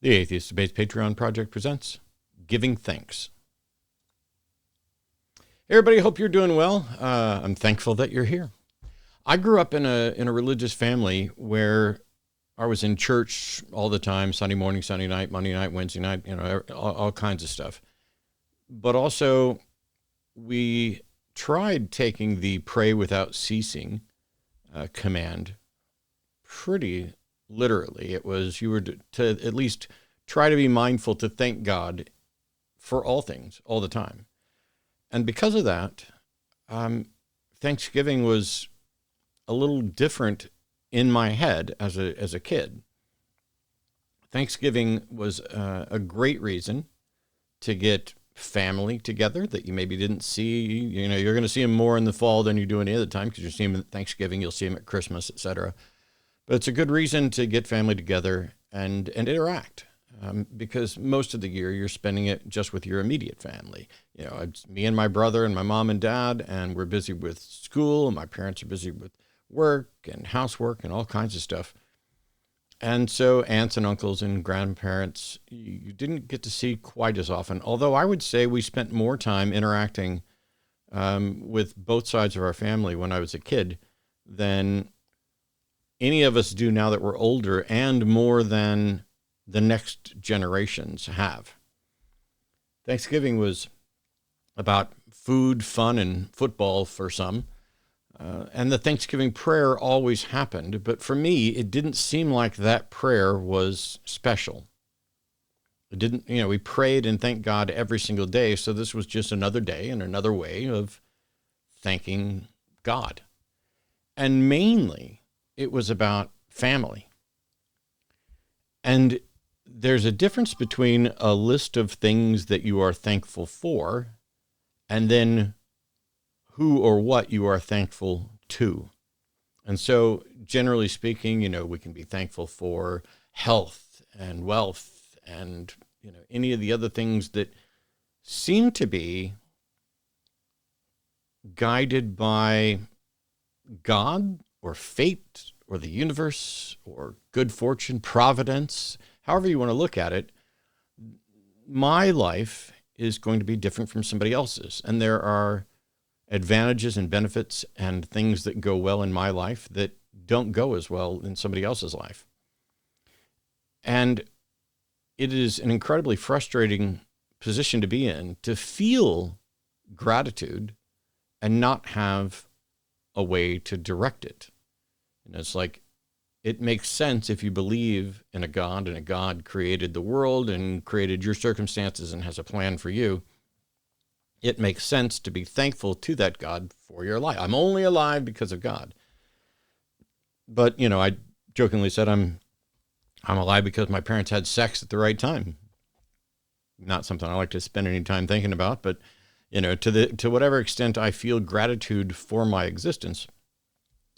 The Atheist Debates Patreon project presents Giving Thanks. Hey everybody, hope you're doing well. I'm thankful that you're here. I grew up in a religious family where I was in church all the time, Sunday morning, Sunday night, Monday night, Wednesday night, all kinds of stuff. But also, we tried taking the pray without ceasing command pretty literally. It was you were to at least try to be mindful to thank God for all things, all the time. And because of that, Thanksgiving was a little different in my head as a kid. Thanksgiving was a great reason to get family together that you maybe didn't see. You know, you're going to see them more in the fall than you do any other time because you see them at Thanksgiving, you'll see them at Christmas, etc. But it's a good reason to get family together and interact because most of the year you're spending it just with your immediate family. You know, it's me and my brother and my mom and dad, and we're busy with school, and my parents are busy with work and housework and all kinds of stuff. And so aunts and uncles and grandparents, you didn't get to see quite as often, although I would say we spent more time interacting with both sides of our family when I was a kid than any of us do now that we're older, and more than the next generations have. Thanksgiving was about food, fun, and football for some. And the Thanksgiving prayer always happened, but for me, it didn't seem like that prayer was special. It didn't, we prayed and thanked God every single day, so this was just another day and another way of thanking God. And mainly, it was about family. And there's a difference between a list of things that you are thankful for and then who or what you are thankful to. And so, generally speaking, we can be thankful for health and wealth and, any of the other things that seem to be guided by God or fate or the universe or good fortune, providence, however you want to look at it. My life is going to be different from somebody else's. And there are advantages and benefits and things that go well in my life that don't go as well in somebody else's life. And it is an incredibly frustrating position to be in, to feel gratitude and not have a way to direct it. It's like, it makes sense if you believe in a God, and a God created the world and created your circumstances and has a plan for you. It makes sense to be thankful to that God for your life. I'm only alive because of God. But, I jokingly said I'm alive because my parents had sex at the right time. Not something I like to spend any time thinking about, but, to whatever extent I feel gratitude for my existence,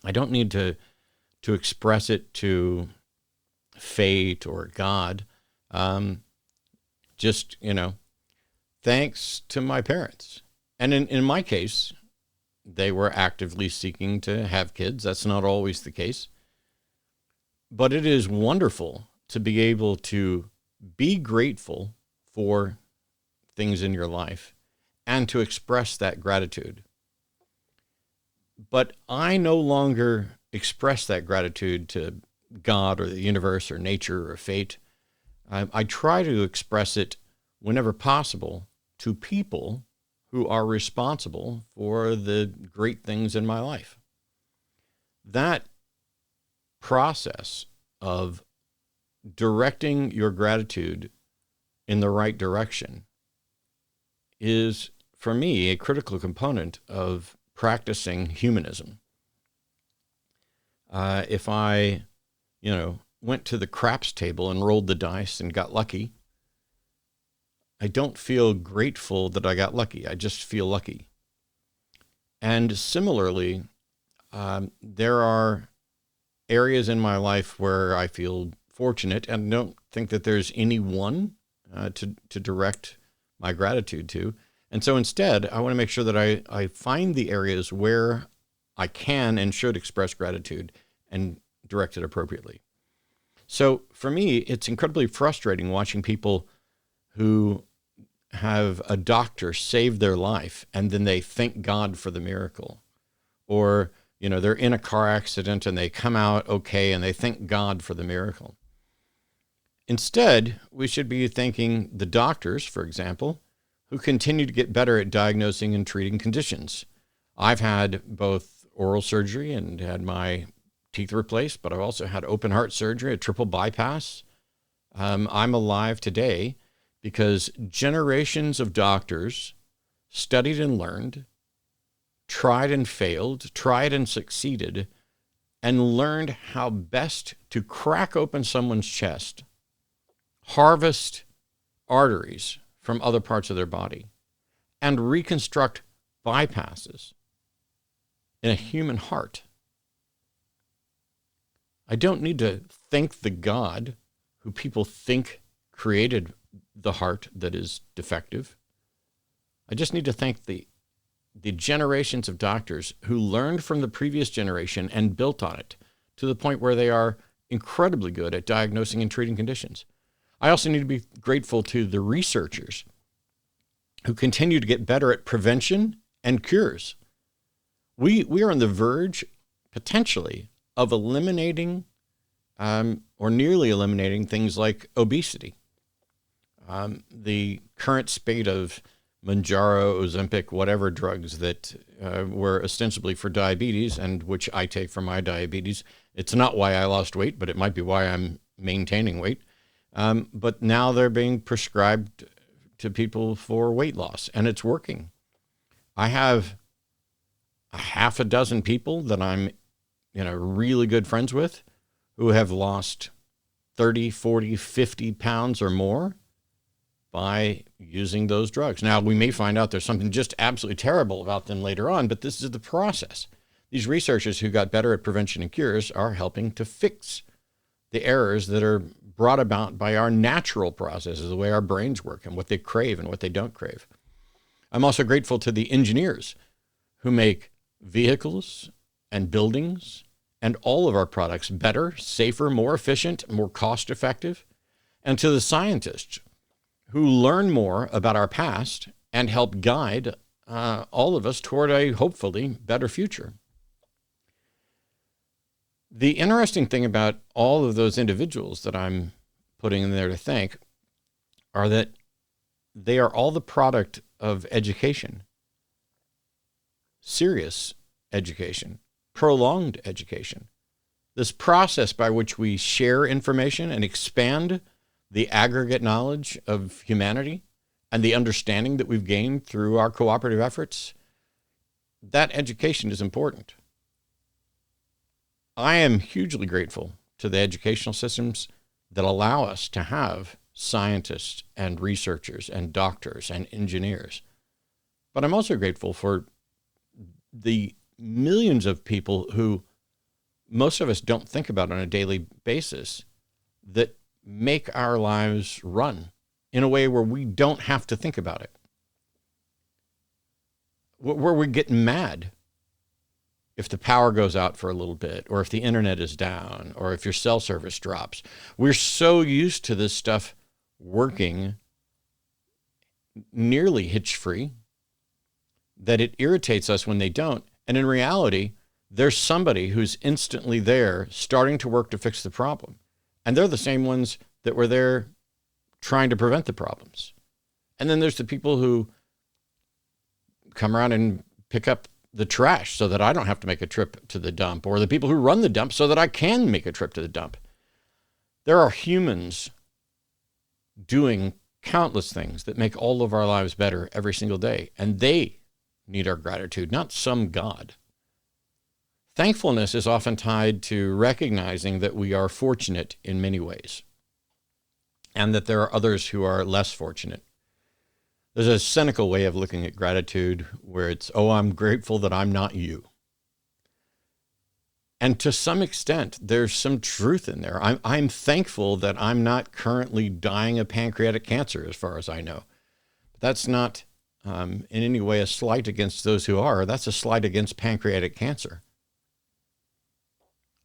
I don't need to express it to fate or God. Just, thanks to my parents. And in my case, they were actively seeking to have kids. That's not always the case. But it is wonderful to be able to be grateful for things in your life and to express that gratitude. But I no longer express that gratitude to God or the universe or nature or fate. I try to express it whenever possible to people who are responsible for the great things in my life. That process of directing your gratitude in the right direction is, for me, a critical component of practicing humanism. If I, went to the craps table and rolled the dice and got lucky, I don't feel grateful that I got lucky. I just feel lucky. And similarly, there are areas in my life where I feel fortunate and don't think that there's any one to direct my gratitude to. And so instead, I want to make sure that I find the areas where I can and should express gratitude and direct it appropriately. So for me, it's incredibly frustrating watching people who have a doctor save their life and then they thank God for the miracle. Or, they're in a car accident and they come out okay and they thank God for the miracle. Instead, we should be thanking the doctors, for example, who continue to get better at diagnosing and treating conditions. I've had both oral surgery and had my teeth replaced, but I've also had open heart surgery, a triple bypass. I'm alive today because generations of doctors studied and learned, tried and failed, tried and succeeded, and learned how best to crack open someone's chest, harvest arteries from other parts of their body, and reconstruct bypasses in a human heart. I don't need to thank the God who people think created the heart that is defective. I just need to thank the generations of doctors who learned from the previous generation and built on it to the point where they are incredibly good at diagnosing and treating conditions. I also need to be grateful to the researchers who continue to get better at prevention and cures. We are on the verge, potentially, of eliminating or nearly eliminating things like obesity. The current spate of Mounjaro, Ozempic, whatever drugs that were ostensibly for diabetes and which I take for my diabetes. It's not why I lost weight, but it might be why I'm maintaining weight. But now they're being prescribed to people for weight loss, and it's working. I have a half a dozen people that I'm, really good friends with who have lost 30, 40, 50 pounds or more by using those drugs. Now, we may find out there's something just absolutely terrible about them later on, but this is the process. These researchers who got better at prevention and cures are helping to fix the errors that are brought about by our natural processes, the way our brains work and what they crave and what they don't crave. I'm also grateful to the engineers who make vehicles and buildings and all of our products better, safer, more efficient, more cost-effective, and to the scientists who learn more about our past and help guide all of us toward a hopefully better future. The interesting thing about all of those individuals that I'm putting in there to thank are that they are all the product of education, serious education, prolonged education. This process by which we share information and expand the aggregate knowledge of humanity and the understanding that we've gained through our cooperative efforts, that education is important. I am hugely grateful to the educational systems that allow us to have scientists and researchers and doctors and engineers. But I'm also grateful for the millions of people who most of us don't think about on a daily basis that make our lives run in a way where we don't have to think about it, where we get mad if the power goes out for a little bit, or if the internet is down, or if your cell service drops. We're so used to this stuff working nearly hitch-free that it irritates us when they don't. And in reality, there's somebody who's instantly there starting to work to fix the problem. And they're the same ones that were there trying to prevent the problems. And then there's the people who come around and pick up the trash so that I don't have to make a trip to the dump, or the people who run the dump so that I can make a trip to the dump. There are humans doing countless things that make all of our lives better every single day, and they need our gratitude, not some God. Thankfulness is often tied to recognizing that we are fortunate in many ways, and that there are others who are less fortunate. There's a cynical way of looking at gratitude where it's, oh, I'm grateful that I'm not you. And to some extent, there's some truth in there. I'm thankful that I'm not currently dying of pancreatic cancer, as far as I know. But that's not in any way a slight against those who are. That's a slight against pancreatic cancer.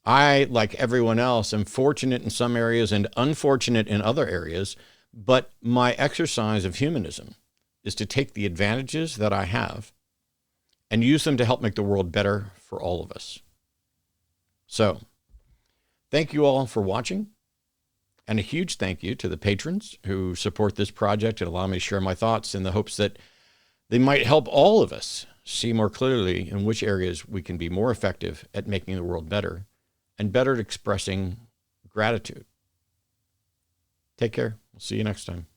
I, like everyone else, am fortunate in some areas and unfortunate in other areas, but my exercise of humanism is to take the advantages that I have and use them to help make the world better for all of us. So, thank you all for watching, and a huge thank you to the patrons who support this project and allow me to share my thoughts in the hopes that they might help all of us see more clearly in which areas we can be more effective at making the world better and better at expressing gratitude. Take care. We'll see you next time.